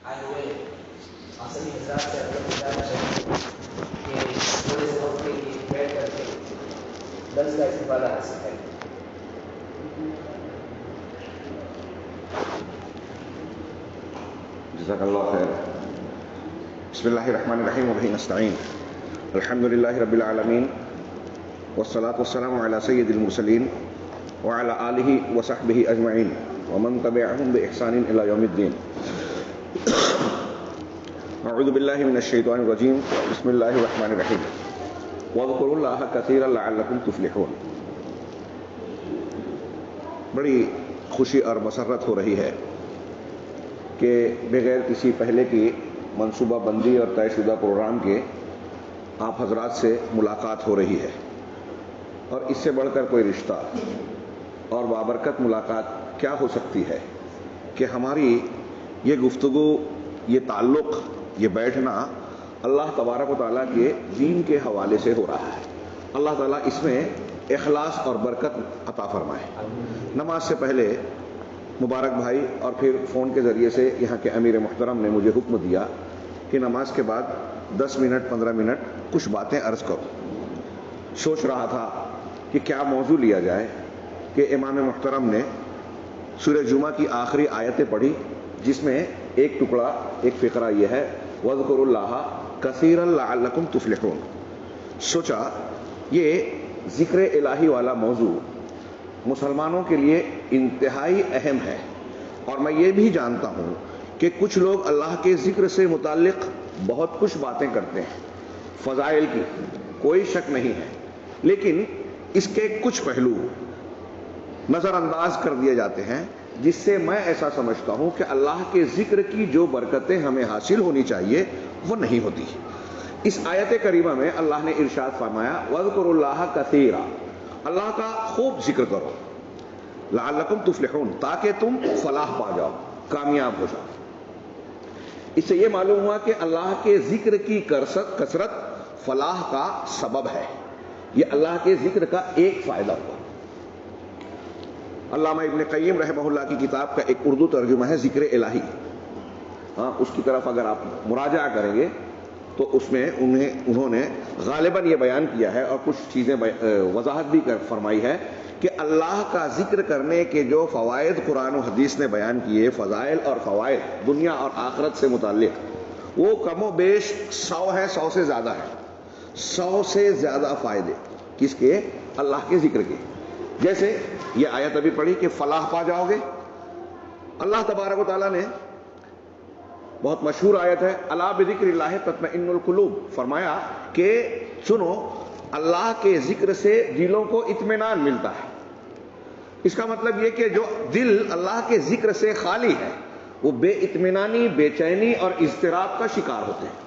آئے ہوئے آسمی حضرات سے اگر جانا چاہیے کہ تھوڑے سے وقت کے لیے بیٹھ کر کے درس کا استفادہ حاصل کریں. جزاک اللہ خیر. بسم اللہ الرحمن الرحیم وبہ نستعین. الحمد للہ رب العالمین والصلاة والسلام علی سید المرسلین وعلی آلہ وصحبہ اجمعین ومن تبعہم بإحسان الی یوم الدین. اعوذ باللہ من الشیطان الرجیم. بسم اللہ الرحمن الرحیم. واذکروا اللہ کثیرا لعلکم تفلحون. بڑی خوشی اور مسرت ہو رہی ہے کہ بغیر کسی پہلے کی منصوبہ بندی اور طے شدہ پروگرام کے آپ حضرات سے ملاقات ہو رہی ہے، اور اس سے بڑھ کر کوئی رشتہ اور بابرکت ملاقات کیا ہو سکتی ہے کہ ہماری یہ گفتگو، یہ تعلق، یہ بیٹھنا اللہ تبارک و تعالیٰ کے دین کے حوالے سے ہو رہا ہے. اللہ تعالیٰ اس میں اخلاص اور برکت عطا فرمائے. نماز سے پہلے مبارک بھائی اور پھر فون کے ذریعے سے یہاں کے امیر محترم نے مجھے حکم دیا کہ نماز کے بعد 10 منٹ 15 منٹ کچھ باتیں عرض کرو. سوچ رہا تھا کہ کیا موضوع لیا جائے کہ امام محترم نے سورہ جمعہ کی آخری آیتیں پڑھی، جس میں ایک ٹکڑا، ایک فقرہ یہ ہے وَاذْكُرُوا اللَّهَ كَثِيرًا لَعَلَّكُمْ تُفْلِحُونَ. سوچا یہ ذکر الہی والا موضوع مسلمانوں کے لیے انتہائی اہم ہے، اور میں یہ بھی جانتا ہوں کہ کچھ لوگ اللہ کے ذکر سے متعلق بہت کچھ باتیں کرتے ہیں، فضائل کی کوئی شک نہیں ہے، لیکن اس کے کچھ پہلو نظر انداز کر دیے جاتے ہیں، جس سے میں ایسا سمجھتا ہوں کہ اللہ کے ذکر کی جو برکتیں ہمیں حاصل ہونی چاہیے وہ نہیں ہوتی. اس آیت کریمہ میں اللہ نے ارشاد فرمایا وَاذْكُرُوا اللَّهَ كَثِيرًا، اللہ کا خوب ذکر کرو، لَعَلَّكُمْ تُفْلِحُونَ، تاکہ تم فلاح پا جاؤ، کامیاب ہو جاؤ. اس سے یہ معلوم ہوا کہ اللہ کے ذکر کی کثرت فلاح کا سبب ہے. یہ اللہ کے ذکر کا ایک فائدہ ہوا. علامہ ابن قیم رحمہ اللہ کی کتاب کا ایک اردو ترجمہ ہے ذکر الہی. اس کی طرف اگر آپ مراجعہ کریں گے تو اس میں انہوں نے غالباً یہ بیان کیا ہے اور کچھ چیزیں وضاحت بھی فرمائی ہے کہ اللہ کا ذکر کرنے کے جو فوائد قرآن و حدیث نے بیان کیے، فضائل اور فوائد دنیا اور آخرت سے متعلق، وہ کم و بیش 100 ہے، 100 سے زیادہ ہے. 100 سے زیادہ فائدے کس کے؟ اللہ کے ذکر کے. جیسے یہ آیت ابھی پڑھی کہ فلاح پا جاؤ گے. اللہ تبارک و تعالیٰ نے بہت مشہور آیت ہے الا بذکر اللہ تطمئن القلوب، فرمایا کہ سنو اللہ کے ذکر سے دلوں کو اطمینان ملتا ہے. اس کا مطلب یہ کہ جو دل اللہ کے ذکر سے خالی ہے وہ بے اطمینانی، بے چینی اور اضطراب کا شکار ہوتے ہیں.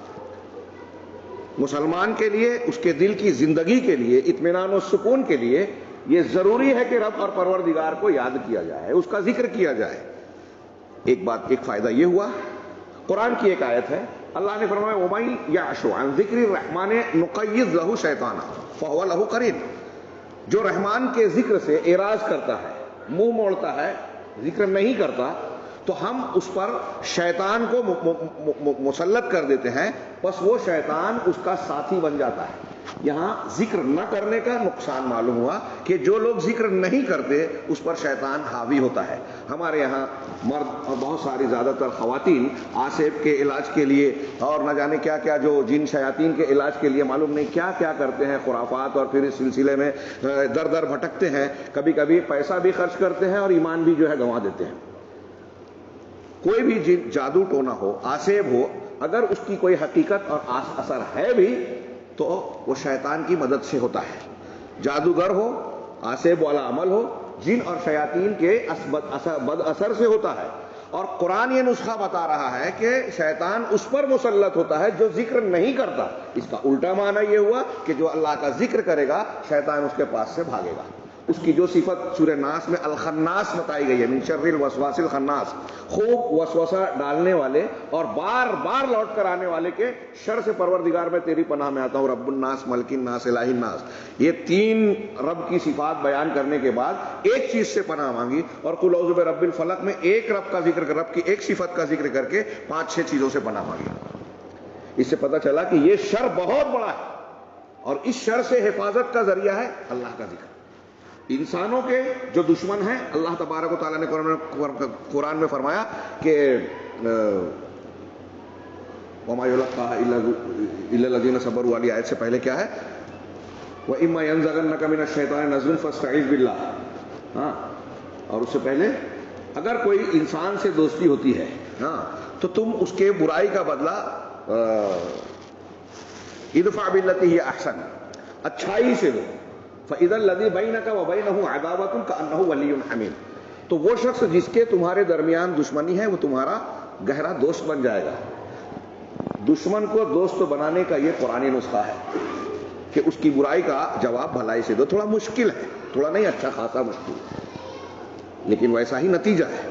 مسلمان کے لیے، اس کے دل کی زندگی کے لیے، اطمینان و سکون کے لیے یہ ضروری ہے کہ رب اور پروردگار کو یاد کیا جائے، اس کا ذکر کیا جائے. ایک بات، ایک فائدہ یہ ہوا. قرآن کی ایک آیت ہے، اللہ نے فرمایا وَمَن يَعْشُ عَن ذِكْرِ الرَّحْمَنِ نُقَيِّضْ لَهُ شَيْطَانًا فَهُوَ لَهُ قَرِينٌ. جو رحمان کے ذکر سے اعراض کرتا ہے، منہ موڑتا ہے، ذکر نہیں کرتا، تو ہم اس پر شیطان کو مسلط کر دیتے ہیں، بس وہ شیطان اس کا ساتھی بن جاتا ہے. یہاں ذکر نہ کرنے کا نقصان معلوم ہوا کہ جو لوگ ذکر نہیں کرتے اس پر شیطان حاوی ہوتا ہے. ہمارے یہاں مرد اور بہت ساری زیادہ تر خواتین آسیب کے علاج کے لیے اور نہ جانے کیا کیا جو جن شیاطین کے علاج کے لیے معلوم نہیں کیا کیا کرتے ہیں، خرافات، اور پھر اس سلسلے میں در در بھٹکتے ہیں. کبھی کبھی پیسہ بھی خرچ کرتے ہیں اور ایمان بھی جو ہے گنوا دیتے ہیں. کوئی بھی جن جادو ٹونا ہو، آسیب ہو، اگر اس کی کوئی حقیقت اور اثر ہے بھی تو وہ شیطان کی مدد سے ہوتا ہے. جادوگر ہو، آسیب والا عمل ہو، جن اور شیاطین کے بد اثر سے ہوتا ہے. اور قرآن یہ نسخہ بتا رہا ہے کہ شیطان اس پر مسلط ہوتا ہے جو ذکر نہیں کرتا. اس کا الٹا معنی یہ ہوا کہ جو اللہ کا ذکر کرے گا شیطان اس کے پاس سے بھاگے گا. اس کی جو صفت سورہ ناس میں الخناس بتائی گئی ہے، من شر الوسواس الخناس، خوب وسوسہ ڈالنے والے اور بار بار لوٹ کر آنے والے کے شر سے پروردگار میں تیری پناہ میں آتا ہوں، رب الناس، ملک الناس، الہ الناس۔ یہ تین رب کی صفات بیان کرنے کے بعد ایک چیز سے پناہ مانگی، اور قل اعوذ برب الفلق میں ایک رب کا ذکر کر، رب کی ایک صفت کا ذکر کر کے 5-6 چیزوں سے پناہ مانگی۔ اس سے پتہ چلا کہ یہ شر بہت بڑا ہے، اور اس شر سے حفاظت کا ذریعہ ہے اللہ کا ذکر۔ انسانوں کے جو دشمن ہیں، اللہ تبارک و تعالیٰ نے قرآن میں فرمایا کہ وَمَا يُلَقَّاهَا إِلَّا الَّذِينَ صَبَرُوا والی آیت سے پہلے کیا ہے؟ وَإِمَّا يَنزَغَنَّكَ مِنَ الشَّيْطَانِ نَزْغٌ فَاسْتَعِذْ بِاللَّهِ۔ ہاں، اور اس سے پہلے اگر کوئی انسان سے دوستی ہوتی ہے ہاں تو تم اس کے برائی کا بدلہ ادفع باللتی ہی احسن، اچھائی سے دو، فَإِذَا الَّذِي بَيْنَكَ وَبَيْنَهُ عَدَاوَةٌ كَأَنَّهُ وَلِيٌّ حَمِيمٌ، تو وہ شخص جس کے تمہارے درمیان دشمنی ہے وہ تمہارا گہرا دوست بن جائے گا۔ دشمن کو دوست بنانے کا یہ قرآنی نسخہ ہے کہ اس کی برائی کا جواب بھلائی سے دو۔ تھوڑا مشکل ہے، تھوڑا نہیں، اچھا خاصا مشکل ہے، لیکن ویسا ہی نتیجہ ہے۔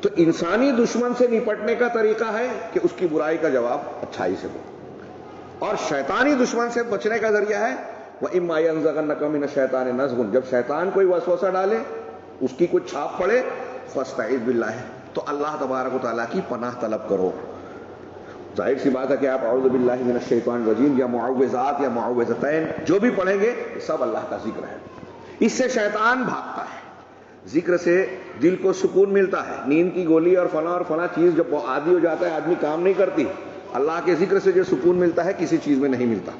تو انسانی دشمن سے نپٹنے کا طریقہ ہے کہ اس کی برائی کا جواب اچھائی سے دو، اور شیطانی دشمن سے بچنے کا ذریعہ ہے وَإِمَّا يَنزَغَنَّكَ مِنَ الشَّيْطَانِ نَزْغٌ، جب شیطان کوئی وسوسہ ڈالے، اس کی کچھ چھاپ پڑے، فَاسْتَعِذْ بِاللَّهِ، تو اللہ تبارک و تعالیٰ کی پناہ طلب کرو۔ ظاہر سی بات ہے کہ آپ اعوذ باللہ من الشیطان الرجیم یا معوذات یا معوذتین جو بھی پڑھیں گے سب اللہ کا ذکر ہے۔ اس سے شیطان بھاگتا ہے، ذکر سے دل کو سکون ملتا ہے۔ نیند کی گولی اور فلاں چیز جب عادی ہو جاتا ہے آدمی کام نہیں کرتی، اللہ کے ذکر سے جو سکون ملتا ہے کسی چیز میں نہیں ملتا۔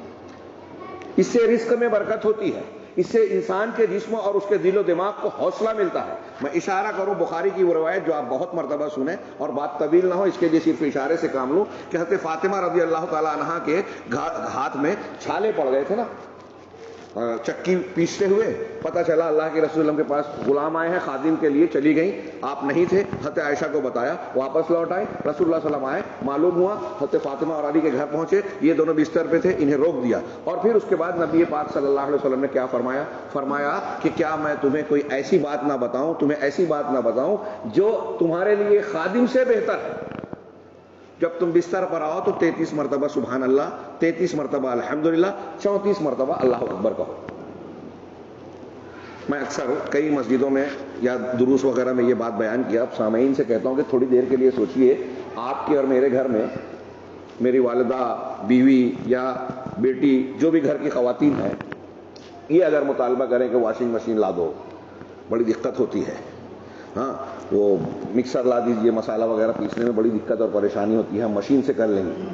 اس سے رزق میں برکت ہوتی ہے، اس سے انسان کے جسم اور اس کے دل و دماغ کو حوصلہ ملتا ہے۔ میں اشارہ کروں بخاری کی وہ روایت جو آپ بہت مرتبہ سنیں اور بات طویل نہ ہو اس کے لیے صرف اشارے سے کام لوں، کہ حضرت فاطمہ رضی اللہ تعالیٰ عنہا کے ہاتھ میں چھالے پڑ گئے تھے نا، چکی پیستے ہوئے، پتہ چلا اللہ کے رسول اللہ کے پاس غلام آئے ہیں خادم کے لیے، چلی گئیں، آپ نہیں تھے، حضرت عائشہ کو بتایا، واپس لوٹ آئے، رسول اللہ صلی اللہ علیہ وسلم آئے، معلوم ہوا حضرت فاطمہ اور علی کے گھر پہنچے، یہ دونوں بستر پہ تھے، انہیں روک دیا، اور پھر اس کے بعد نبی پاک صلی اللہ علیہ وسلم نے کیا فرمایا کہ کیا میں تمہیں کوئی ایسی بات نہ بتاؤں جو تمہارے لیے خادم سے بہتر ہے؟ جب تم بستر پر آؤ تو 33 مرتبہ سبحان اللہ، 33 مرتبہ الحمدللہ، 34 مرتبہ اللہ اکبر کہو۔ میں اکثر کئی مسجدوں میں یا دروس وغیرہ میں یہ بات بیان کیا، اب سامعین سے کہتا ہوں کہ تھوڑی دیر کے لیے سوچئے، آپ کے اور میرے گھر میں میری والدہ، بیوی یا بیٹی جو بھی گھر کی خواتین ہیں، یہ اگر مطالبہ کریں کہ واشنگ مشین لا دو، بڑی دقت ہوتی ہے، ہاں وہ مکسر لا دیجئے، مسالہ وغیرہ پیسنے میں بڑی دقت اور پریشانی ہوتی ہے، ہم مشین سے کر لیں گے۔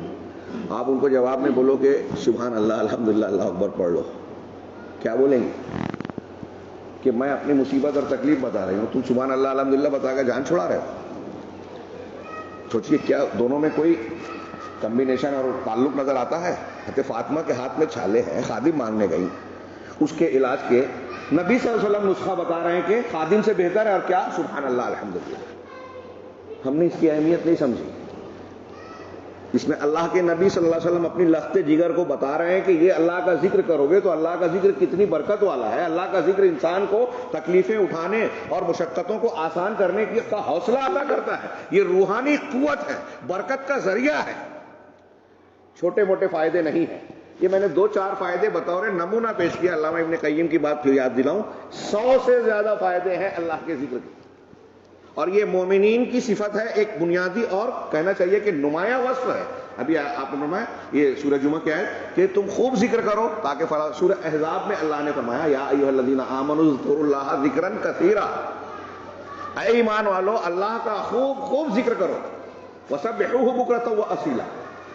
آپ ان کو جواب میں بولو کہ سبحان اللہ الحمدللہ اللہ اکبر پڑھ لو، کیا بولیں گے؟ کہ میں اپنی مصیبت اور تکلیف بتا رہی ہوں، تم سبحان اللہ الحمدللہ بتا کر جان چھڑا رہے ہو۔ سوچئے کیا دونوں میں کوئی کمبینیشن اور تعلق نظر آتا ہے؟ حضرت فاطمہ کے ہاتھ میں چھالے ہیں، خادم مانگنے گئی، اس کے علاج کے نبی صلی اللہ علیہ وسلم نسخہ بتا رہے ہیں کہ خادم سے بہتر ہے، اور کیا؟ سبحان اللہ الحمدللہ۔ ہم نے اس کی اہمیت نہیں سمجھی۔ اس میں اللہ کے نبی صلی اللہ علیہ وسلم اپنی لخت جگر کو بتا رہے ہیں کہ یہ اللہ کا ذکر کرو گے تو اللہ کا ذکر کتنی برکت والا ہے۔ اللہ کا ذکر انسان کو تکلیفیں اٹھانے اور مشقتوں کو آسان کرنے کا حوصلہ عطا کرتا ہے، یہ روحانی قوت ہے، برکت کا ذریعہ ہے، چھوٹے موٹے فائدے نہیں ہیں۔ یہ میں نے 2-4 فائدے بطور نمونہ پیش کیا، علامہ ابن قیم کی بات پھر یاد دلاؤں، 100 سے زیادہ فائدے ہیں اللہ کے ذکر کے، اور یہ مومنین کی صفت ہے، ایک بنیادی اور کہنا چاہیے کہ نمایاں وصف ہے۔ ابھی آپ نے فرمایا یہ سورہ جمعہ کیا ہے کہ تم خوب ذکر کرو تاکہ سورہ احزاب میں اللہ نے فرمایا یا ایھا الذین آمنوا اذکروا اللہ ذکرا کثیرا، اے ایمان والو اللہ کا خوب ذکر کرو، وسبحوہ بکرۃ واصیلا،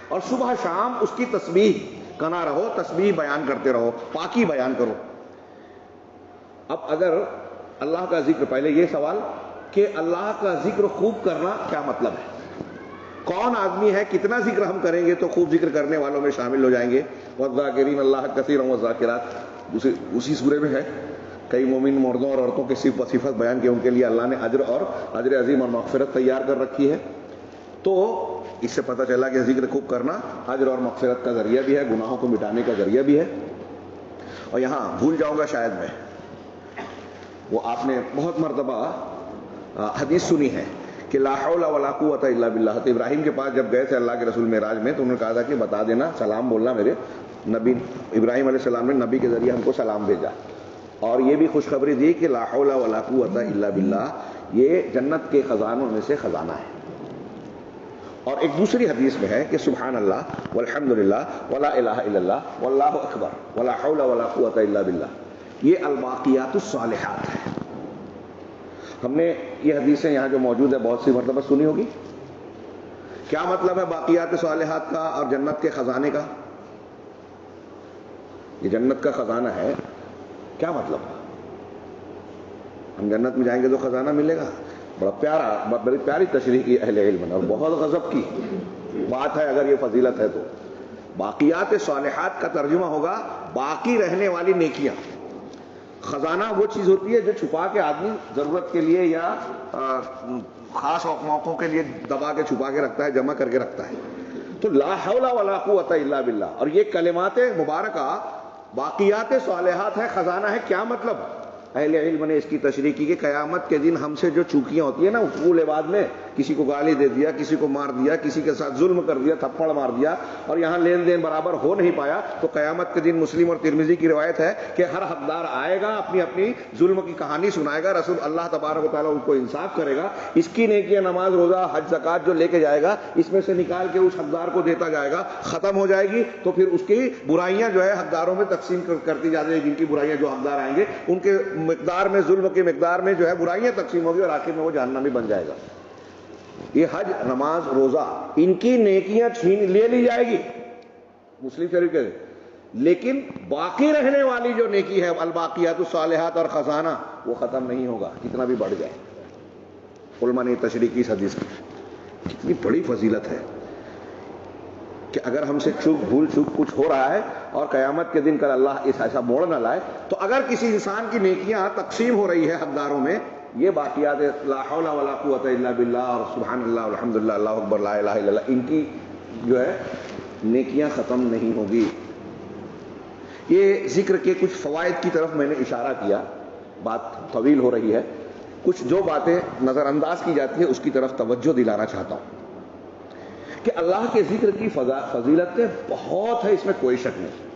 اور صبح شام اس کی تسبیح کنا رہو، تسبیح بیان کرتے رہو، پاکی بیان کرو۔ اب اگر اللہ کا ذکر، پہلے یہ سوال کہ اللہ کا ذکر خوب کرنا کیا مطلب ہے؟ کون آدمی ہے، کتنا ذکر ہم کریں گے تو خوب ذکر کرنے والوں میں شامل ہو جائیں گے؟ والذاکرین اللہ کثیرا والذاکرات اسی سورے میں ہے، کئی مومن مردوں اور عورتوں کے صفت بیان کی، ان کے لیے اللہ نے اجر عظیم اور مغفرت تیار کر رکھی ہے۔ تو اس سے پتہ چلا کہ ذکر خوب کرنا اجر اور مغفرت کا ذریعہ بھی ہے، گناہوں کو مٹانے کا ذریعہ بھی ہے۔ اور یہاں بھول جاؤں گا شاید میں، وہ آپ نے بہت مرتبہ حدیث سنی ہے کہ لا حول ولا قوت الا باللہ. ابراہیم کے پاس جب گئے تھے اللہ کے رسول معراج میں تو انہوں نے کہا تھا کہ بتا دینا، سلام بولنا میرے نبی. ابراہیم علیہ السلام نے نبی کے ذریعے ہم کو سلام بھیجا اور یہ بھی خوشخبری دی کہ لا حول ولا قوت الا باللہ یہ جنت کے خزانوں میں سے خزانہ ہے. اور ایک دوسری حدیث میں ہے کہ سبحان اللہ والحمد للہ ولا الہ الا اللہ واللہ اکبر ولا حول ولا قوت الا باللہ، یہ الباقیات الصالحات ہے. ہم نے یہ حدیثیں یہاں جو موجود ہے بہت سی مرتبہ سنی ہوگی. کیا مطلب ہے باقیات صالحات کا اور جنت کے خزانے کا؟ یہ جنت کا خزانہ ہے، کیا مطلب؟ ہم جنت میں جائیں گے تو خزانہ ملے گا. بڑی پیاری تشریح کی اہل علم نے اور بہت غضب کی بات ہے اگر یہ فضیلت ہے تو. باقیات صالحات کا ترجمہ ہوگا باقی رہنے والی نیکیاں. خزانہ وہ چیز ہوتی ہے جو چھپا کے آدمی ضرورت کے لیے یا خاص موقعوں کے لیے دبا کے چھپا کے رکھتا ہے، جمع کر کے رکھتا ہے. تو لا حول ولا قوت الا باللہ، اور یہ کلمات مبارکہ باقیات صالحات ہے، خزانہ ہے. کیا مطلب؟ اہل علم نے اس کی تشریح کی کہ قیامت کے دن ہم سے جو چوکیاں ہوتی ہیں نا اصول بعد میں، کسی کو گالی دے دیا، کسی کو مار دیا، کسی کے ساتھ ظلم کر دیا، تھپڑ مار دیا اور یہاں لین دین برابر ہو نہیں پایا، تو قیامت کے دن مسلم اور ترمذی کی روایت ہے کہ ہر حقدار آئے گا، اپنی اپنی ظلم کی کہانی سنائے گا، رسول اللہ تبارک و تعالیٰ ان کو انصاف کرے گا. اس کی نیکیاں نماز روزہ حج زکات جو لے کے جائے گا اس میں سے نکال کے اس حقدار کو دیتا جائے گا. ختم ہو جائے گی تو پھر اس کی برائیاں جو ہے حقداروں میں تقسیم کرتی جاتی ہے. جن کی برائیاں جو حقدار آئیں گے ان کے مقدار میں، ظلم کی مقدار میں جو ہے برائیاں تقسیم ہوگی اور آخر میں وہ جہنمی بن جائے گا. یہ حج نماز روزہ ان کی نیکیاں چھین لے لی جائے گی مسلم شریف کے، لیکن باقی رہنے والی جو نیکی ہے الباقیات الصالحات اور خزانہ وہ ختم نہیں ہوگا کتنا بھی بڑھ جائے. علماء نے تشریح کی اس حدیث کی. کتنی بڑی فضیلت ہے کہ اگر ہم سے چوک بھول چوک کچھ ہو رہا ہے اور قیامت کے دن کل اللہ اس ایسا موڑ نہ لائے تو اگر کسی انسان کی نیکیاں تقسیم ہو رہی ہے حقداروں میں، یہ باقیات لا حول ولا قوت الا باللہ اور سبحان اللہ الحمد للہ اللہ اکبر لا الہ الا اللہ، ان کی جو ہے نیکیاں ختم نہیں ہوگی. یہ ذکر کے کچھ فوائد کی طرف میں نے اشارہ کیا، بات طویل ہو رہی ہے. کچھ جو باتیں نظر انداز کی جاتی ہیں اس کی طرف توجہ دلانا چاہتا ہوں کہ اللہ کے ذکر کی فضیلتیں بہت ہے، اس میں کوئی شک نہیں.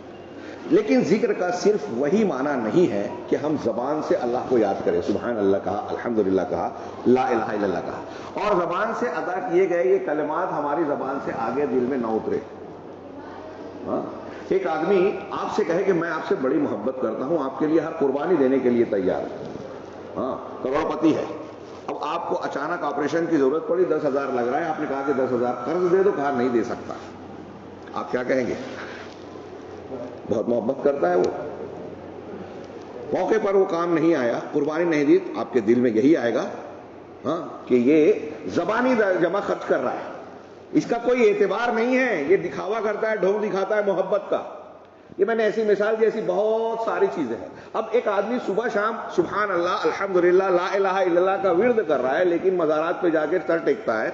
لیکن ذکر کا صرف وہی معنی نہیں ہے کہ ہم زبان سے اللہ کو یاد کریں، سبحان اللہ کہا، الحمدللہ کہا، لا الہ الا اللہ کہا، اور زبان سے ادا کیے گئے یہ کلمات ہماری زبان سے آگے دل میں نہ اترے. ایک آدمی آپ سے کہے کہ میں آپ سے بڑی محبت کرتا ہوں، آپ کے لیے ہر قربانی دینے کے لیے تیار ہوں، کروڑ پتی ہے. اب آپ کو اچانک آپریشن کی ضرورت پڑی، 10,000 لگ رہا ہے، آپ نے کہا کہ 10,000 قرض دے دو، کہا نہیں دے سکتا. آپ کیا کہیں گے؟ بہت محبت کرتا ہے وہ، موقع پر وہ کام نہیں آیا، قربانی نہیں دی، آپ کے دل میں یہی آئے گا کہ یہ زبانی جمع خرچ کر رہا ہے، اس کا کوئی اعتبار نہیں ہے، یہ دکھاوا کرتا ہے، ڈھونگ دکھاتا ہے محبت کا. یہ میں نے ایسی مثال دی، ایسی بہت ساری چیزیں ہیں. اب ایک آدمی صبح شام سبحان اللہ الحمدللہ لا الہ الا اللہ کا ورد کر رہا ہے، لیکن مزارات پہ جا کے سر ٹیکتا ہے،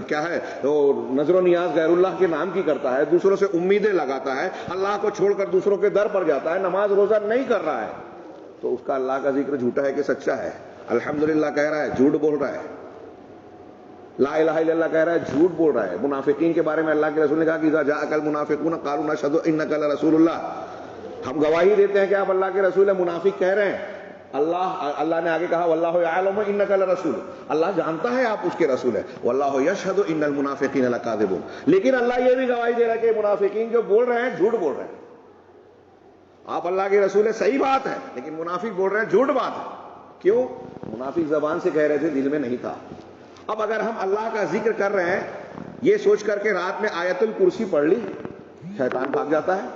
کیا ہے نظر و نیاز غیر اللہ کے نام کی کرتا ہے، دوسروں سے امیدیں لگاتا ہے، اللہ کو چھوڑ کر دوسروں کے در پر جاتا ہے، نماز روزہ نہیں کر رہا ہے، تو اس کا اللہ کا ذکر جھوٹا ہے کہ سچا ہے؟ الحمدللہ کہہ رہا ہے، جھوٹ بول رہا ہے. لا الہ الا اللہ کہہ رہا ہے، جھوٹ بول رہا ہے. منافقین کے بارے میں اللہ کے رسول نے کہا کہ اذا جاءک المنافقون قالوا نشهد انک لرسول اللہ، ہم گواہی دیتے ہیں کہ آپ اللہ کے رسول ہیں. منافق کہہ رہے ہیں، اللہ نے آگے کہا واللہ یعلم انک لرسول، اللہ جانتا ہے آپ اس کے رسول ہیں. واللہ یشهد ان المنافقین لکاذبون، لیکن اللہ یہ بھی گواہی دے رہا ہے کہ منافقین جو بول رہے ہیں جھوٹ بول رہے ہیں. آپ اللہ کے رسول ہیں صحیح بات ہے، لیکن منافق بول رہے ہیں جھوٹ بات ہے. کیوں؟ منافق زبان سے کہہ رہے تھے، دل میں نہیں تھا. اب اگر ہم اللہ کا ذکر کر رہے ہیں یہ سوچ کر کے رات میں آیت الکرسی پڑھ لی، شیطان بھاگ جاتا ہے.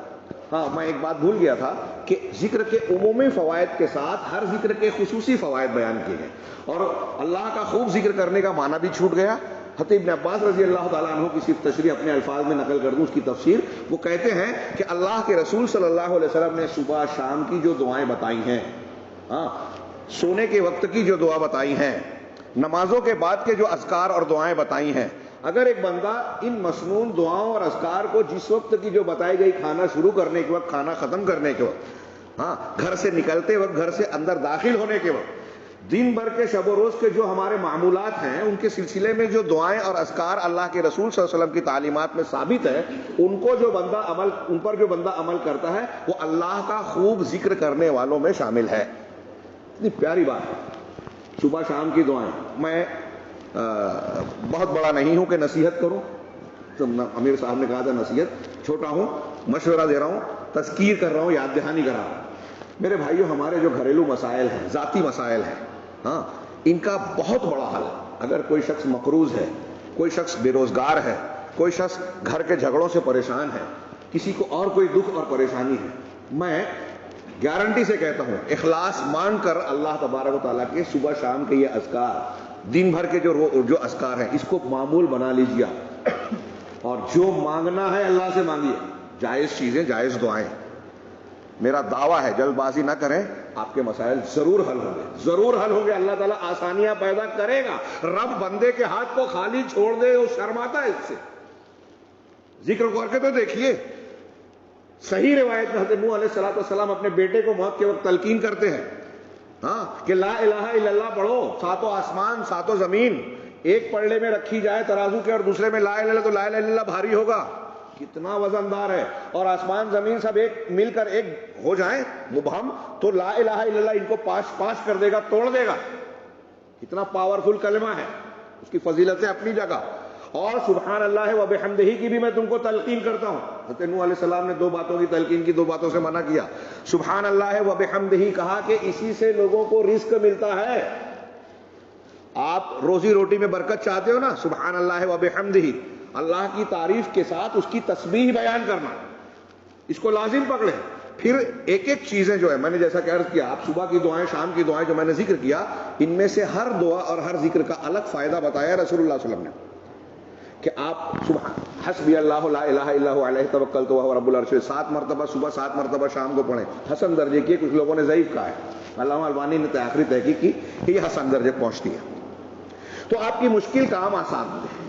ہاں میں ایک بات بھول گیا تھا کہ ذکر کے عمومی فوائد کے ساتھ ہر ذکر کے خصوصی فوائد بیان کیے گئے، اور اللہ کا خوب ذکر کرنے کا معنی بھی چھوٹ گیا. حضرت ابن عباس رضی اللہ تعالیٰ عنہ کی صرف تشریح اپنے الفاظ میں نقل کر دوں اس کی تفسیر. وہ کہتے ہیں کہ اللہ کے رسول صلی اللہ علیہ وسلم نے صبح شام کی جو دعائیں بتائی ہیں، سونے کے وقت کی جو دعا بتائی ہیں، نمازوں کے بعد کے جو اذکار اور دعائیں بتائی ہیں، اگر ایک بندہ ان مسنون دعاؤں اور اذکار کو جس وقت کی جو بتائی گئی، کھانا شروع کرنے کے وقت، کھانا ختم کرنے کے وقت، ہاں، گھر سے نکلتے وقت، گھر سے اندر داخل ہونے کے وقت، دن بھر کے شب و روز کے جو ہمارے معمولات ہیں ان کے سلسلے میں جو دعائیں اور اذکار اللہ کے رسول صلی اللہ علیہ وسلم کی تعلیمات میں ثابت ہے، ان پر جو بندہ عمل کرتا ہے وہ اللہ کا خوب ذکر کرنے والوں میں شامل ہے۔ اتنی پیاری بات ہے، صبح شام کی دعائیں۔ میں بہت بڑا نہیں ہوں کہ نصیحت کروں، تو امیر صاحب نے کہا تھا نصیحت، چھوٹا ہوں، مشورہ دے رہا ہوں، تذکیر کر رہا ہوں، یاد دہانی کر رہا ہوں۔ میرے بھائیوں، ہمارے جو گھریلو مسائل ہیں، ذاتی مسائل ہیں، ہاں، ان کا بہت بڑا حل، اگر کوئی شخص مقروض ہے، کوئی شخص بے روزگار ہے، کوئی شخص گھر کے جھگڑوں سے پریشان ہے، کسی کو اور کوئی دکھ اور پریشانی ہے، میں گارنٹی سے کہتا ہوں، اخلاص مانگ کر اللہ تبارک و تعالیٰ کے صبح شام کے یہ اذکار، دن بھر کے جو اذکار ہیں، اس کو معمول بنا لیجیے، اور جو مانگنا ہے اللہ سے مانگیے، جائز چیزیں، جائز دعائیں۔ میرا دعویٰ ہے، جلد بازی نہ کریں، آپ کے مسائل ضرور حل ہوں گے، ضرور حل ہوں گے، اللہ تعالیٰ آسانیاں پیدا کرے گا۔ رب بندے کے ہاتھ کو خالی چھوڑ دے، وہ شرماتا ہے اس سے۔ ذکر کر کے تو دیکھیے، صحیح روایت میں حضرت نوح علیہ السلام اپنے بیٹے کو موت کے وقت تلقین کرتے ہیں، ہاں، کہ لا الہ الا اللہ پڑھو، ساتوں آسمان ساتوں زمین ایک پلڑے میں رکھی جائے ترازو کے، اور دوسرے میں لا الہ الا اللہ، تو لا الہ الا اللہ بھاری ہوگا، کتنا وزندار ہے، اور آسمان زمین سب ایک مل کر ایک ہو جائیں مبہم، تو لا الہ الا اللہ ان کو پاش کر دے گا، توڑ دے گا۔ کتنا پاورفل کلمہ ہے، اس کی فضیلتیں اپنی جگہ۔ اور سبحان اللہ و بحمدہ کی بھی میں تم کو تلقین کرتا ہوں۔ حضرت نوح علیہ السلام نے دو باتوں کی تلقین کی، دو باتوں سے منع کیا۔ سبحان اللہ و بحمدہ کہا کہ اسی سے لوگوں کو رزق ملتا ہے۔ آپ روزی روٹی میں برکت چاہتے ہو نا، سبحان اللہ و بحمدہ، اللہ کی تعریف کے ساتھ اس کی تسبیح بیان کرنا، اس کو لازم پکڑیں۔ پھر ایک ایک چیزیں جو ہے، میں نے جیسا کہ عرض کیا، آپ صبح کی دعائیں، شام کی دعائیں جو میں نے ذکر کیا، ان میں سے ہر دعا اور ہر ذکر کا الگ فائدہ بتایا رسول اللہ صلی اللہ علیہ وسلم نے، کہ آپ حسبی اللہ لا الہ الا هو علیہ توکلت وهو رب العرش 7 مرتبہ صبح، 7 مرتبہ شام کو پڑھیں۔ حسن درجے کی، کچھ لوگوں نے ضعیف کہا ہے، علامہ البانی نے آخری تحقیق کی کہ یہ حسن درجے پہنچتی ہے۔ تو آپ کی مشکل کام آسان ہو گئے۔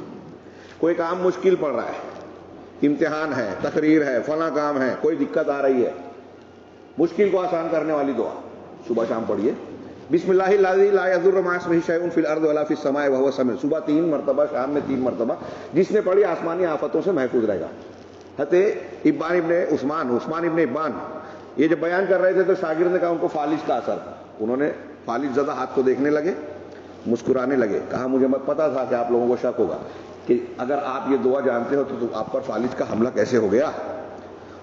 کوئی کام مشکل پڑ رہا ہے، امتحان ہے، تقریر ہے، فلاں کام ہے، کوئی دقت آ رہی ہے، مشکل کو آسان کرنے والی دعا صبح شام پڑھیے، بسم اللہ الذی لا یضر مع اسمہ شیء فی الارض ولا فی السماء وهو السمیع، صبح 3 مرتبہ، شام میں 3 مرتبہ، جس نے پڑھی آسمانی آفتوں سے محفوظ رہے گا۔ حضرت عثمان ابن عبان یہ جب بیان کر رہے تھے تو شاگرد نے کہا ان کو فالج کا اثر تھا، انہوں نے فالج زدہ ہاتھ کو دیکھنے لگے، مسکرانے لگے، کہا مجھے مت پتا تھا کہ آپ لوگوں کو شک ہوگا کہ اگر آپ یہ دعا جانتے ہو تو آپ پر فالج کا حملہ کیسے ہو گیا۔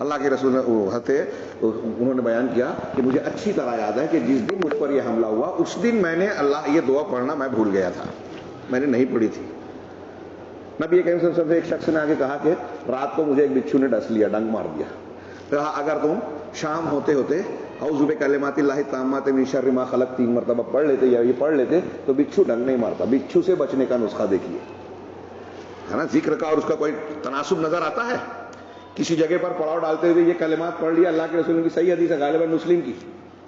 اللہ کے رسول نے انہوں نے بیان کیا کہ مجھے اچھی طرح یاد ہے کہ جس دن مجھ پر یہ حملہ ہوا، اس دن میں نے یہ دعا پڑھنا میں بھول گیا تھا، میں نے نہیں پڑھی تھی۔ نبی کریم صلی اللہ علیہ وسلم سے ایک شخص نے آگے کہا کہ رات کو مجھے ایک بچھو نے ڈس لیا، ڈنگ مار دیا، کہا اگر تم شام ہوتے ہوتے اعوذ بکلمات اللہ التامات من شر ما خلق 3 مرتبہ پڑھ لیتے یا یہ پڑھ لیتے تو بچھو ڈنگ نہیں مارتا۔ بچھو سے بچنے کا نسخہ دیکھیے، ہے نا، ذکر کا اور اس کا کوئی تناسب نظر آتا ہے؟ کسی جگہ پر پڑاؤ ڈالتے ہوئے یہ کلمات پڑھ لیا، اللہ کے رسول کی صحیح حدیث ہے غالباً مسلم کی،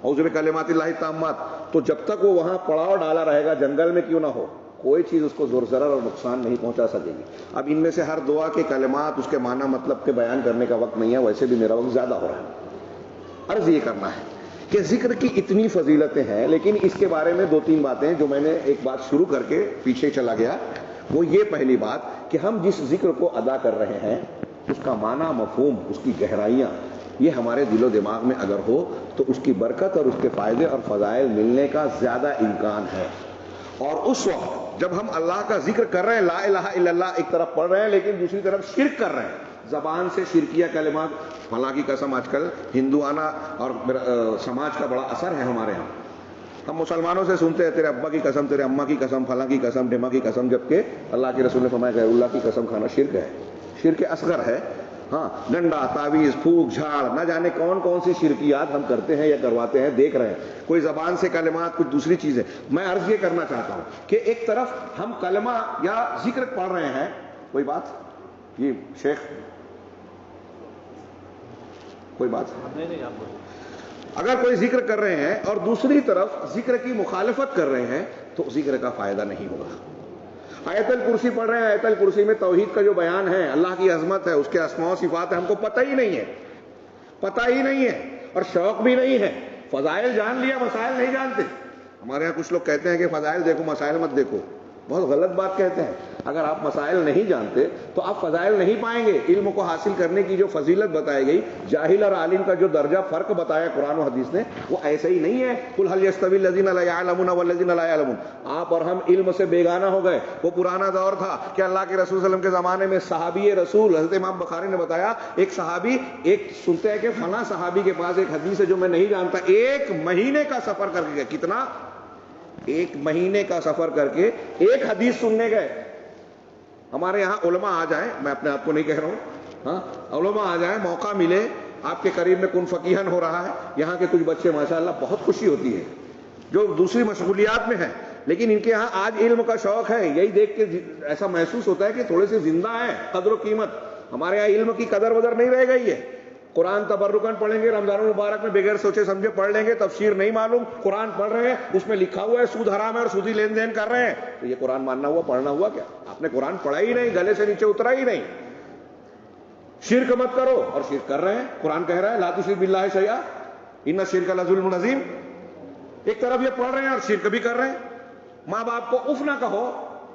اعوذ بکلمات اللہ التامات، تو جب تک وہ وہاں پڑاؤ ڈالا رہے گا، جنگل میں کیوں نہ ہو، کوئی چیز اس کو زور ضرر اور نقصان نہیں پہنچا سکے گی۔ اب ان میں سے ہر دعا کے کلمات، اس کے معنی مطلب کے بیان کرنے کا وقت نہیں ہے، ویسے بھی میرا وقت زیادہ ہو رہا ہے۔ عرض یہ کرنا ہے کہ ذکر کی اتنی فضیلتیں ہیں، لیکن اس کے بارے میں 2-3 باتیں جو میں نے ایک بات شروع کر کے پیچھے چلا گیا، وہ یہ پہلی بات کہ ہم جس ذکر کو ادا کر رہے ہیں اس کا معنی، مفہوم، اس کی گہرائیاں، یہ ہمارے دل و دماغ میں اگر ہو تو اس کی برکت اور اس کے فائدے اور فضائل ملنے کا زیادہ امکان ہے۔ اور اس وقت جب ہم اللہ کا ذکر کر رہے ہیں، لا الہ الا اللہ ایک طرف پڑھ رہے ہیں لیکن دوسری طرف شرک کر رہے ہیں، زبان سے شرکیہ کلمات، فلاں کی قسم، آج کل ہندوانہ اور سماج کا بڑا اثر ہے ہمارے ہاں، ہم مسلمانوں سے سنتے ہیں تیرے ابا کی قسم، تیرے اماں کی قسم، فلاں کی قسم، ڈھما کی قسم، جبکہ اللہ کے رسول نے فرمایا کہ اللہ کی قسم کھانا شرک ہے، شرک اصغر ہے۔ ہاں، ڈنڈا، تعویذ، پھونک جھاڑ، نہ جانے کون کون سی شرکیات ہم کرتے ہیں یا کرواتے ہیں، دیکھ رہے ہیں، کوئی زبان سے کلمات، کچھ دوسری چیزیں۔ میں عرض یہ کرنا چاہتا ہوں کہ ایک طرف ہم کلمہ یا ذکر پڑھ رہے ہیں، کوئی بات، یہ شیخ کوئی بات نہیں، اگر کوئی ذکر کر رہے ہیں اور دوسری طرف ذکر کی مخالفت کر رہے ہیں تو ذکر کا فائدہ نہیں ہوگا۔ آیت الکرسی پڑھ رہے ہیں، آیت الکرسی میں توحید کا جو بیان ہے، اللہ کی عظمت ہے، اس کے اسماء و صفات ہے، ہم کو پتہ ہی نہیں ہے، اور شوق بھی نہیں ہے. فضائل جان لیا، مسائل نہیں جانتے. ہمارے یہاں کچھ لوگ کہتے ہیں کہ فضائل دیکھو مسائل مت دیکھو. بہت غلط بات کہتے ہیں. اگر آپ مسائل نہیں جانتے تو آپ فضائل نہیں پائیں گے. علم کو حاصل کرنے کی جو فضیلت بتائی گئی، جاہل اور عالم کا جو درجہ فرق بتایا قرآن و حدیث نے، وہ ایسے ہی نہیں ہے. قل هل يستوي الذين لا يعلمون والذين لا يعلمون. آپ اور ہم علم سے بیگانہ ہو گئے. وہ پرانا دور تھا کہ اللہ کے رسول صلی اللہ علیہ وسلم کے زمانے میں صحابی رسول، حضرت امام بخاری نے بتایا، ایک صحابی، ایک سنتے ہیں کہ فلاں صحابی کے پاس ایک حدیث ہے جو میں نہیں جانتا، 1 مہینے کا سفر کر کے گئے. کتنا؟ 1 مہینے کا سفر کر کے ایک حدیث سننے گئے. ہمارے یہاں علماء آ جائیں، میں اپنے آپ کو نہیں کہہ رہا ہوں، ہاں، علماء آ جائیں، موقع ملے، آپ کے قریب میں کن فقیہن ہو رہا ہے، یہاں کے کچھ بچے ماشاءاللہ بہت خوشی ہوتی ہے جو دوسری مشغولیات میں ہیں، لیکن ان کے ہاں آج علم کا شوق ہے. یہی دیکھ کے ایسا محسوس ہوتا ہے کہ تھوڑے سے زندہ ہیں، قدر و قیمت. ہمارے یہاں علم کی قدر ودر نہیں رہ گئی ہے. قرآن تبرکن پڑھیں گے، رمضان المبارک میں بغیر سوچے سمجھے پڑھ لیں گے، تفسیر نہیں معلوم، قرآن پڑھ رہے ہیں، اس میں لکھا ہوا ہے سود حرام ہے اور سودی لین دین کر رہے ہیں. تو یہ قرآن ماننا ہوا، پڑھنا ہوا کیا؟ آپ نے قرآن پڑھا ہی نہیں، گلے سے نیچے اترا ہی نہیں. شرک مت کرو، اور شرک کر رہے ہیں. قرآن کہہ رہا ہے لا تشرک باللہ شیئا ان الشرک لظلم عظیم. ایک طرف یہ پڑھ رہے ہیں اور شرک بھی کر رہے ہیں. ماں باپ کو اف نہ کہو،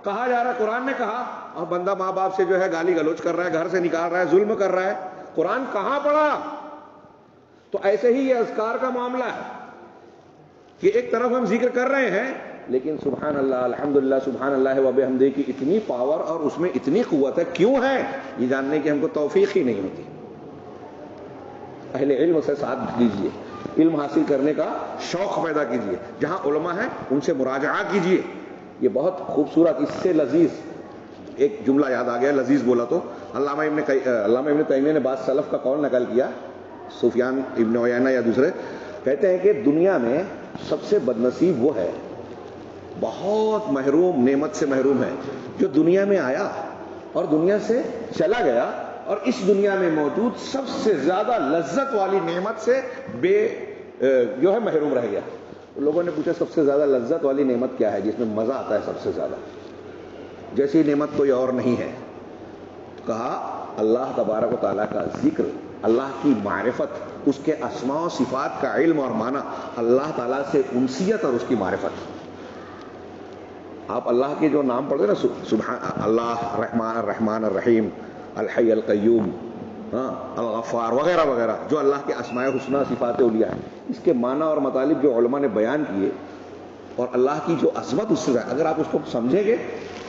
کہا جا رہا ہے، قرآن نے کہا، اور بندہ ماں باپ سے جو ہے گالی گلوچ کر رہا ہے، گھر سے نکال رہا ہے، ظلم کر رہا ہے. قرآن کہاں پڑھا؟ تو ایسے ہی یہ اذکار کا معاملہ ہے کہ ایک طرف ہم ذکر کر رہے ہیں، لیکن سبحان اللہ، الحمدللہ، سبحان اللہ و بحمدہ کی اتنی پاور اور اس میں اتنی قوت ہے. کیوں ہے؟ یہ جاننے کی ہم کو توفیق ہی نہیں ہوتی. اہل علم سے ساتھ دیجیے، علم حاصل کرنے کا شوق پیدا کیجیے. جہاں علماء ہیں ان سے مراجعہ کیجیے. یہ بہت خوبصورت، اس سے لذیذ ایک جملہ یاد آ گیا، لذیذ بولا تو. علامہ ابن تیمیہ نے بعض سلف کا قول نقل کیا، سفیان ابن عیینہ یا دوسرے، کہتے ہیں کہ دنیا میں سب سے بدنصیب وہ ہے، بہت محروم، نعمت سے محروم ہے، جو دنیا میں آیا اور دنیا سے چلا گیا اور اس دنیا میں موجود سب سے زیادہ لذت والی نعمت سے جو ہے محروم رہ گیا. لوگوں نے پوچھا سب سے زیادہ لذت والی نعمت کیا ہے جس میں مزہ آتا ہے سب سے زیادہ؟ جیسی نعمت کوئی اور نہیں ہے. کہا اللہ تبارک و تعالیٰ کا ذکر، اللہ کی معرفت، اس کے اسماء و صفات کا علم اور معنی، اللہ تعالیٰ سے انسیت اور اس کی معرفت. آپ اللہ کے جو نام پڑھتے نا، سبحان اللہ، الرحمن الرحیم، الحی القیوم، الغفار وغیرہ وغیرہ، جو اللہ کے اسماء حسنہ صفات اولیاء ہیں، اس کے معنی اور مطالب جو علماء نے بیان کیے، اور اللہ کی جو عظمت اس سے، اگر آپ اس کو سمجھیں گے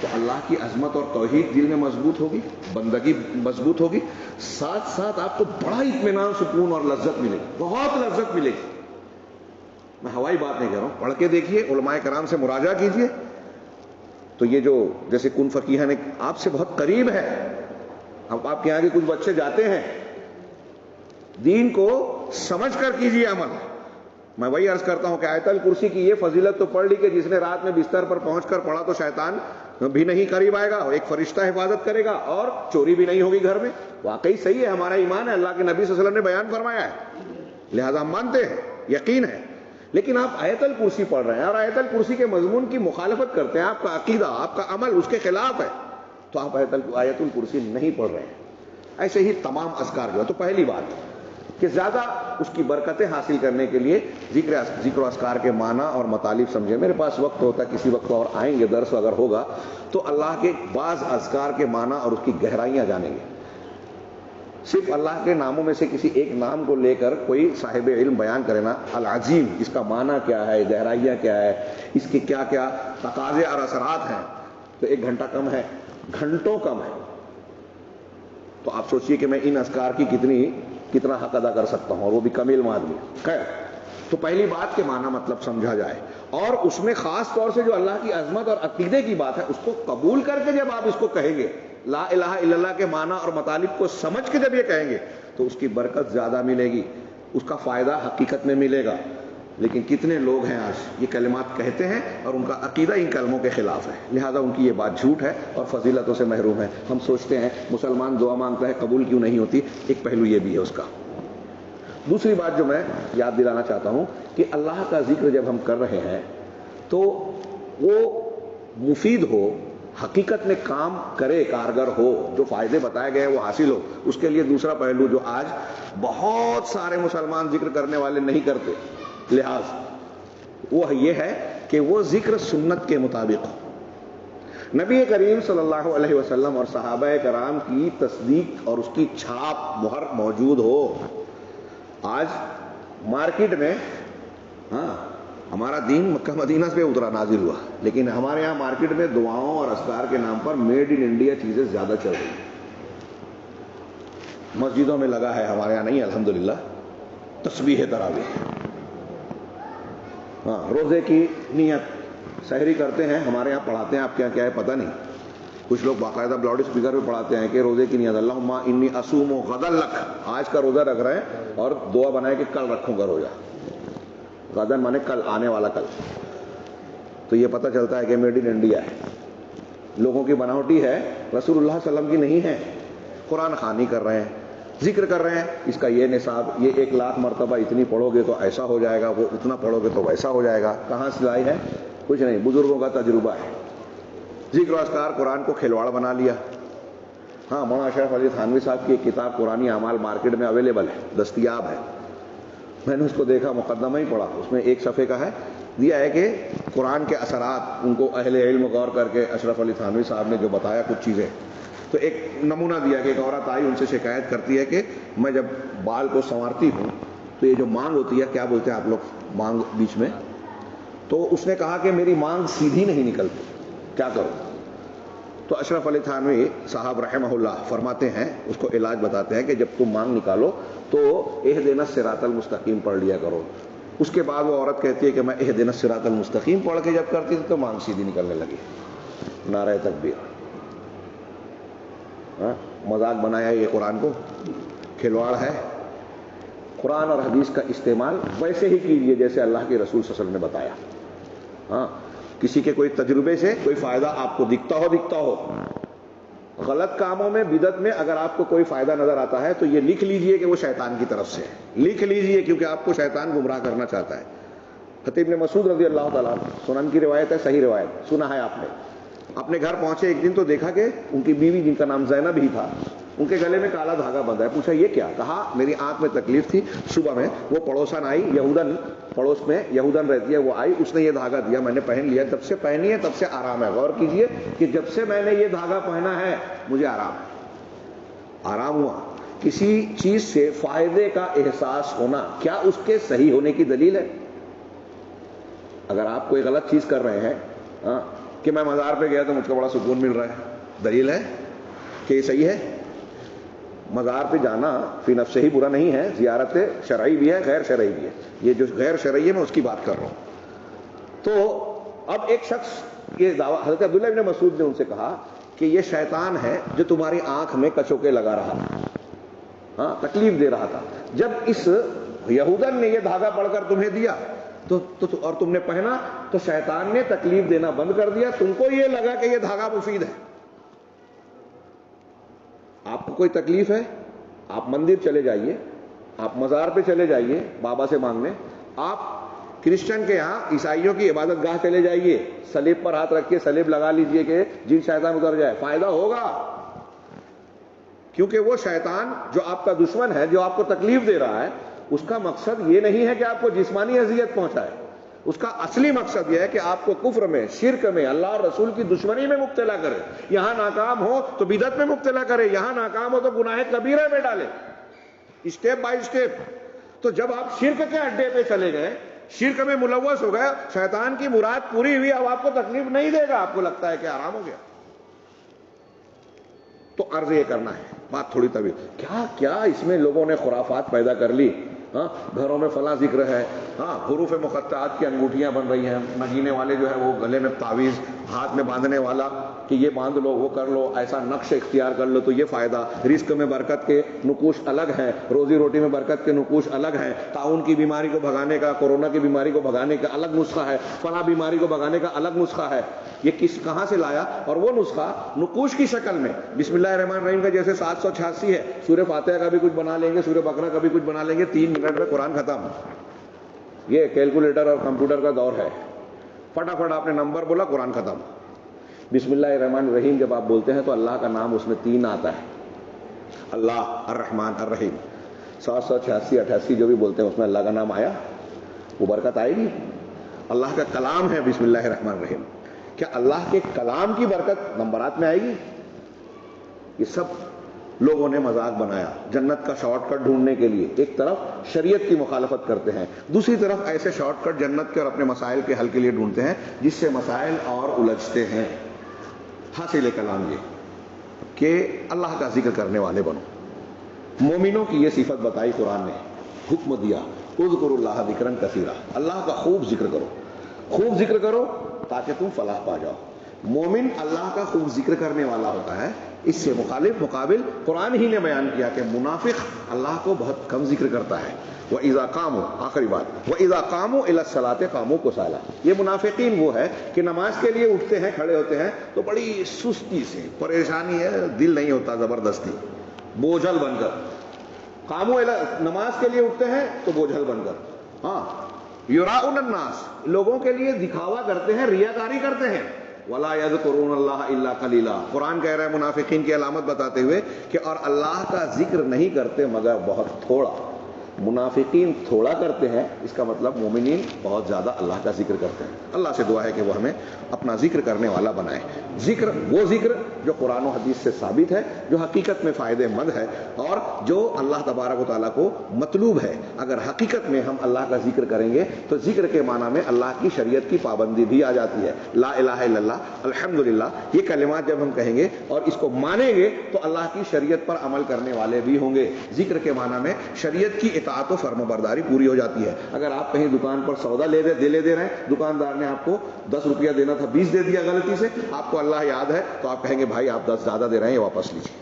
تو اللہ کی عظمت اور توحید دل میں مضبوط ہوگی، بندگی مضبوط ہوگی، ساتھ ساتھ آپ کو بڑا اطمینان، سکون اور لذت ملے گی، بہت لذت ملے گی. میں ہوائی بات نہیں کہہ رہا ہوں، پڑھ کے دیکھیے، علماء کرام سے مراجعہ کیجیے. تو یہ جو جیسے کن فقیہ نے آپ سے بہت قریب ہے. اب آپ کے یہاں کے کچھ بچے جاتے ہیں، دین کو سمجھ کر کیجیے عمل. میں وہی عرض کرتا ہوں کہ آیت الکرسی کی یہ فضیلت تو پڑھ لی کہ جس نے رات میں بستر پر پہنچ کر پڑھا تو شیطان بھی نہیں قریب آئے گا، ایک فرشتہ حفاظت کرے گا، اور چوری بھی نہیں ہوگی گھر میں. واقعی صحیح ہے، ہمارا ایمان ہے، اللہ کے نبی صلی اللہ علیہ وسلم نے بیان فرمایا ہے، لہذا ہم مانتے ہیں، یقین ہے. لیکن آپ آیت الکرسی پڑھ رہے ہیں اور آیت الکرسی کے مضمون کی مخالفت کرتے ہیں، آپ کا عقیدہ، آپ کا عمل اس کے خلاف ہے، تو آپ آیت الکرسی نہیں پڑھ رہے ہیں. ایسے ہی تمام اذکار جو ہے. تو پہلی بات کہ زیادہ اس کی برکتیں حاصل کرنے کے لیے ذکر و اذکار کے معنی اور مطالب سمجھیں. میرے پاس وقت ہوتا ہے، کسی وقت اور آئیں گے، درس اگر ہوگا تو اللہ کے بعض اذکار کے معنی اور اس کی گہرائیاں جانیں گے. صرف اللہ کے ناموں میں سے کسی ایک نام کو لے کر کوئی صاحب علم بیان کرے نا، العظیم، اس کا معنی کیا ہے، گہرائیاں کیا ہے، اس کے کیا کیا تقاضے اور اثرات ہیں، تو 1 گھنٹہ کم ہے، گھنٹوں کم ہے. تو آپ سوچئے کہ میں ان اذکار کی کتنا حق ادا کر سکتا ہوں، اور وہ بھی کم علم آدمی. خیر، تو پہلی بات کے معنی مطلب سمجھا جائے، اور اس میں خاص طور سے جو اللہ کی عظمت اور عقیدے کی بات ہے اس کو قبول کر کے جب آپ اس کو کہیں گے، لا الہ الا اللہ کے معنی اور مطالب کو سمجھ کے جب یہ کہیں گے تو اس کی برکت زیادہ ملے گی، اس کا فائدہ حقیقت میں ملے گا. لیکن کتنے لوگ ہیں آج یہ کلمات کہتے ہیں اور ان کا عقیدہ ان کلموں کے خلاف ہے، لہذا ان کی یہ بات جھوٹ ہے اور فضیلتوں سے محروم ہے. ہم سوچتے ہیں مسلمان دعا مانگتا ہے قبول کیوں نہیں ہوتی، ایک پہلو یہ بھی ہے اس کا. دوسری بات جو میں یاد دلانا چاہتا ہوں کہ اللہ کا ذکر جب ہم کر رہے ہیں تو وہ مفید ہو، حقیقت میں کام کرے, کارگر ہو, جو فائدے بتائے گئے وہ حاصل ہو. اس کے لیے دوسرا پہلو جو آج بہت سارے مسلمان ذکر کرنے والے نہیں کرتے لحاظ, وہ یہ ہے کہ وہ ذکر سنت کے مطابق ہو. نبی کریم صلی اللہ علیہ وسلم اور صحابہ کرام کی تصدیق اور اس کی چھاپ مہر موجود ہو. آج مارکیٹ میں, ہاں ہمارا دین مکہ مدینہ سے اترا, نازل ہوا, لیکن ہمارے یہاں مارکیٹ میں دعاؤں اور اذکار کے نام پر میڈ ان انڈیا چیزیں زیادہ چل رہی ہیں. مسجدوں میں لگا ہے, ہمارے یہاں نہیں الحمدللہ, تسبیح تراویح. ہاں روزے کی نیت, سحری کرتے ہیں, ہمارے یہاں پڑھاتے ہیں, آپ کے یہاں کیا ہے پتہ نہیں. کچھ لوگ باقاعدہ لاؤڈ اسپیکر پہ پڑھاتے ہیں کہ روزے کی نیت, اللہم انی اصوم غدن لک, آج کا روزہ رکھ رہے ہیں اور دعا بنائے کہ کل رکھوں گا روزہ. غدن مانے کل, آنے والا کل. تو یہ پتہ چلتا ہے کہ میڈ ان انڈیا ہے, لوگوں کی بناوٹی ہے, رسول اللہ صلی اللہ علیہ وسلم کی نہیں ہے. قرآن خوانی کر رہے ہیں, ذکر کر رہے ہیں, اس کا یہ نصاب, یہ 1,00,000 مرتبہ اتنی پڑھو گے تو ایسا ہو جائے گا, وہ اتنا پڑھو گے تو ویسا ہو جائے گا. کہاں سے لائی ہے؟ کچھ نہیں, بزرگوں کا تجربہ ہے. ذکر و اذکار قرآن کو کھلواڑ بنا لیا. ہاں مولانا اشرف علی تھانوی صاحب کی ایک کتاب قرآنی اعمال مارکیٹ میں اویلیبل ہے, دستیاب ہے. میں نے اس کو دیکھا, مقدمہ ہی پڑھا, اس میں 1 صفحے کا ہے, دیا ہے کہ قرآن کے اثرات, ان کو اہل علم غور کر کے اشرف علی تھانوی صاحب نے جو بتایا کچھ چیزیں. تو ایک نمونہ دیا کہ ایک عورت آئی, ان سے شکایت کرتی ہے کہ میں جب بال کو سنوارتی ہوں تو یہ جو مانگ ہوتی ہے, کیا بولتے ہیں آپ لوگ مانگ بیچ میں, تو اس نے کہا کہ میری مانگ سیدھی نہیں نکلتی, کیا کروں؟ تو اشرف علی تھانوی صاحب رحمہ اللہ فرماتے ہیں, اس کو علاج بتاتے ہیں کہ جب تم مانگ نکالو تو اہدنا الصراط المستقیم پڑھ لیا کرو. اس کے بعد وہ عورت کہتی ہے کہ میں اہدنا الصراط المستقیم پڑھ کے جب کرتی تھی تو مانگ سیدھی نکلنے لگی. نعرہ تکبیر. مذاق بنایا یہ قرآن کو, کھلواڑ ہے. قرآن اور حدیث کا استعمال ویسے ہی کیجیے جیسے اللہ کے رسول صلی اللہ علیہ وسلم نے بتایا. ہاں کسی کے کوئی تجربے سے کوئی فائدہ آپ کو دکھتا ہو, غلط کاموں میں, بدعت میں اگر آپ کو کوئی فائدہ نظر آتا ہے تو یہ لکھ لیجئے کہ وہ شیطان کی طرف سے ہے. لکھ لیجئے کیونکہ آپ کو شیطان گمراہ کرنا چاہتا ہے. خطیب ابن مسعود رضی اللہ تعالیٰ, سنن کی روایت ہے, صحیح روایت, سنا ہے آپ نے. اپنے گھر پہنچے ایک دن تو دیکھا کہ ان کی بیوی, جن کا نام زینب ہی تھا, ان کے گلے میں کالا دھاگا بندھا ہے. پوچھا یہ کیا؟ کہا میری آنکھ میں تکلیف تھی, صبح میں وہ پڑوسن آئی, یہودن, پڑوس میں یہودن رہتی ہے, وہ آئی, اس نے یہ دھاگا دیا, میں نے پہن لیا, تب سے پہنی ہے, تب سے آرام ہے. غور کیجئے کہ جب سے میں نے یہ دھاگا پہنا ہے مجھے آرام ہے, آرام ہوا. کسی چیز سے فائدے کا احساس ہونا کیا اس کے صحیح ہونے کی دلیل ہے؟ اگر آپ کوئی غلط چیز کر رہے ہیں کہ میں مزار پہ گیا تو مجھ کو بڑا سکون مل رہا ہے, دلیل ہے کہ یہ صحیح ہے؟ مزار پہ جانا فی نفس ہی برا نہیں ہے, زیارت شرعی بھی ہے, غیر شرعی بھی ہے. یہ جو غیر شرعی ہے میں اس کی بات کر رہا ہوں. تو اب ایک شخص یہ دعویٰ, حضرت عبداللہ ابن مسعود نے ان سے کہا کہ یہ شیطان ہے جو تمہاری آنکھ میں کچوکے لگا رہا تھا, تکلیف دے رہا تھا. جب اس یہودن نے یہ دھاگا پڑھ کر تمہیں دیا تو اور تم نے پہنا تو شیطان نے تکلیف دینا بند کر دیا, تم کو یہ لگا کہ یہ دھاگا مفید ہے. آپ کو کوئی تکلیف ہے, آپ مندر چلے جائیے, آپ مزار پہ چلے جائیے بابا سے مانگنے, آپ کرسچن کے یہاں عیسائیوں کی عبادت گاہ چلے جائیے, صلیب پر ہاتھ رکھ کے صلیب لگا لیجئے کہ جن شیطان اتر جائے, فائدہ ہوگا. کیونکہ وہ شیطان جو آپ کا دشمن ہے, جو آپ کو تکلیف دے رہا ہے, اس کا مقصد یہ نہیں ہے کہ آپ کو جسمانی اذیت پہنچائے. اس کا اصلی مقصد یہ ہے کہ آپ کو کفر میں, شرک میں, اللہ اور رسول کی دشمنی میں مبتلا کرے. یہاں ناکام ہو تو بدعت میں مبتلا کرے, یہاں ناکام ہو تو گناہ کبیرہ میں ڈالے, اسٹیپ بائی اسٹیپ. تو جب آپ شرک کے اڈے پہ چلے گئے, شرک میں ملوث ہو گئے, شیطان کی مراد پوری ہوئی, اب آپ کو تکلیف نہیں دے گا, آپ کو لگتا ہے کہ آرام ہو گیا. تو عرض یہ کرنا ہے, بات تھوڑی طویل, کیا اس میں لوگوں نے خرافات پیدا کر لی. گھروں میں فلاں ذکر ہے, حروف مقطعات کی انگوٹھیاں بن رہی ہیں, نگینے والے جو ہے وہ گلے میں تعویذ, ہاتھ میں باندھنے والا کہ یہ باندھ لو, وہ کر لو, ایسا نقش اختیار کر لو تو یہ فائدہ. رزق میں برکت کے نقوش الگ ہیں, روزی روٹی میں برکت کے نقوش الگ ہیں. طاعون کی بیماری کو بھگانے کا, کورونا کی بیماری کو بھگانے کا الگ نسخہ ہے, فلاں بیماری کو بھگانے کا الگ نسخہ ہے. یہ کہاں سے لایا؟ اور وہ نسخہ نقوش کی شکل میں, بسم اللہ الرحمن الرحیم کا جیسے 786 ہے, سورہ فاتحہ کا بھی کچھ بنا لیں گے, سورہ بقرہ کا بھی کچھ بنا لیں گے, 3 منٹ میں قرآن ختم. یہ کیلکولیٹر اور کمپیوٹر کا دور ہے, فٹافٹ آپ نے نمبر بولا قرآن ختم. بسم اللہ الرحمن الرحیم جب آپ بولتے ہیں تو اللہ کا نام اس میں 3 آتا ہے، اللہ، الرحمن، الرحیم. 786 88 جو بھی بولتے ہیں اس میں اللہ کا نام آیا، وہ برکت آئے گی. اللہ کا کلام ہے بسم اللہ الرحمن الرحیم، کیا اللہ کے کلام کی برکت نمبرات میں آئے گی؟ یہ سب لوگوں نے مذاق بنایا جنت کا شارٹ کٹ ڈھونڈنے کے لیے. ایک طرف شریعت کی مخالفت کرتے ہیں، دوسری طرف ایسے شارٹ کٹ جنت کے اور اپنے مسائل کے حل کے لیے ڈھونڈتے ہیں جس سے مسائل اور الجھتے ہیں. حاصل کلام یہ کہ اللہ کا ذکر کرنے والے بنو. مومنوں کی یہ صفت بتائی قرآن نے، حکم دیا اذکروا اللہ ذکرا کثیرا، اللہ کا خوب ذکر کرو، خوب ذکر کرو تاکہ تم فلاح پا جاؤ. مومن اللہ کا خوب ذکر کرنے والا ہوتا ہے. اس سے مقابل قرآن ہی نے بیان کیا کہ منافق اللہ کو بہت کم ذکر کرتا ہے. وَإِذَا قَامُوا، آخری بات، وَإِذَا قَامُوا إِلَى الصَّلَاةِ قَامُوا كُسَالَىٰ. یہ منافقین وہ ہے کہ نماز کے لیے اٹھتے ہیں، کھڑے ہوتے ہیں تو بڑی سستی سے، پریشانی ہے، دل نہیں ہوتا، زبردستی بوجھل بن کر. قاموا إلى، نماز کے لیے اٹھتے ہیں تو بوجھل بن کر. ہاں، یراؤن الناس، لوگوں کے لیے دکھاوا کرتے ہیں، ریاکاری کرتے ہیں. وَلَا يَذْكُرُونَ اللَّهَ إِلَّا قَلِيلًا. قرآن کہہ رہا ہے منافقین کی علامت بتاتے ہوئے کہ اور اللہ کا ذکر نہیں کرتے مگر بہت تھوڑا. منافقین تھوڑا کرتے ہیں، اس کا مطلب مومنین بہت زیادہ اللہ کا ذکر کرتے ہیں. اللہ سے دعا ہے کہ وہ ہمیں اپنا ذکر کرنے والا بنائے. ذکر وہ ذکر جو قرآن و حدیث سے ثابت ہے، جو حقیقت میں فائدہ مند ہے اور جو اللہ تبارک و تعالیٰ کو مطلوب ہے. اگر حقیقت میں ہم اللہ کا ذکر کریں گے تو ذکر کے معنی میں اللہ کی شریعت کی پابندی بھی آ جاتی ہے. لا الہ الا اللہ، الحمدللہ، یہ کلمات جب ہم کہیں گے اور اس کو مانیں گے تو اللہ کی شریعت پر عمل کرنے والے بھی ہوں گے. ذکر کے معنی میں شریعت کی اطاعت و فرما برداری پوری ہو جاتی ہے. اگر آپ کہیں دکان پر سودا لے دے رہے ہیں، دکاندار نے آپ کو 10 روپیہ دینا تھا، 20 دے دیا غلطی سے، آپ کو اللہ یاد ہے تو آپ کہیں گے بھائی آپ 10 زیادہ دے رہے ہیں، یہ واپس لیجیے.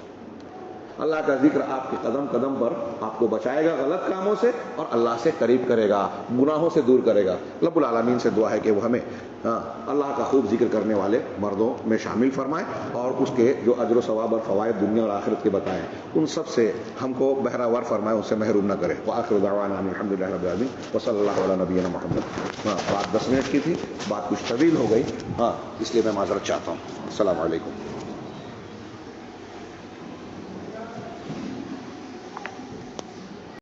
اللہ کا ذکر آپ کے قدم قدم پر آپ کو بچائے گا غلط کاموں سے اور اللہ سے قریب کرے گا، گناہوں سے دور کرے گا. رب العالمین سے دعا ہے کہ وہ ہمیں اللہ کا خوب ذکر کرنے والے مردوں میں شامل فرمائے اور اس کے جو اجر و ثواب اور فوائد دنیا اور آخرت کے بتائیں، ان سب سے ہم کو بہراور فرمائے، ان سے محروم نہ کرے. وآخر دعوانا الحمدللہ رب العالمین وصلی اللہ علی نبینا محمد. بات 10 منٹ کی تھی، بات کچھ طویل ہو گئی، اس لیے میں معذرت چاہتا ہوں. السلام علیکم.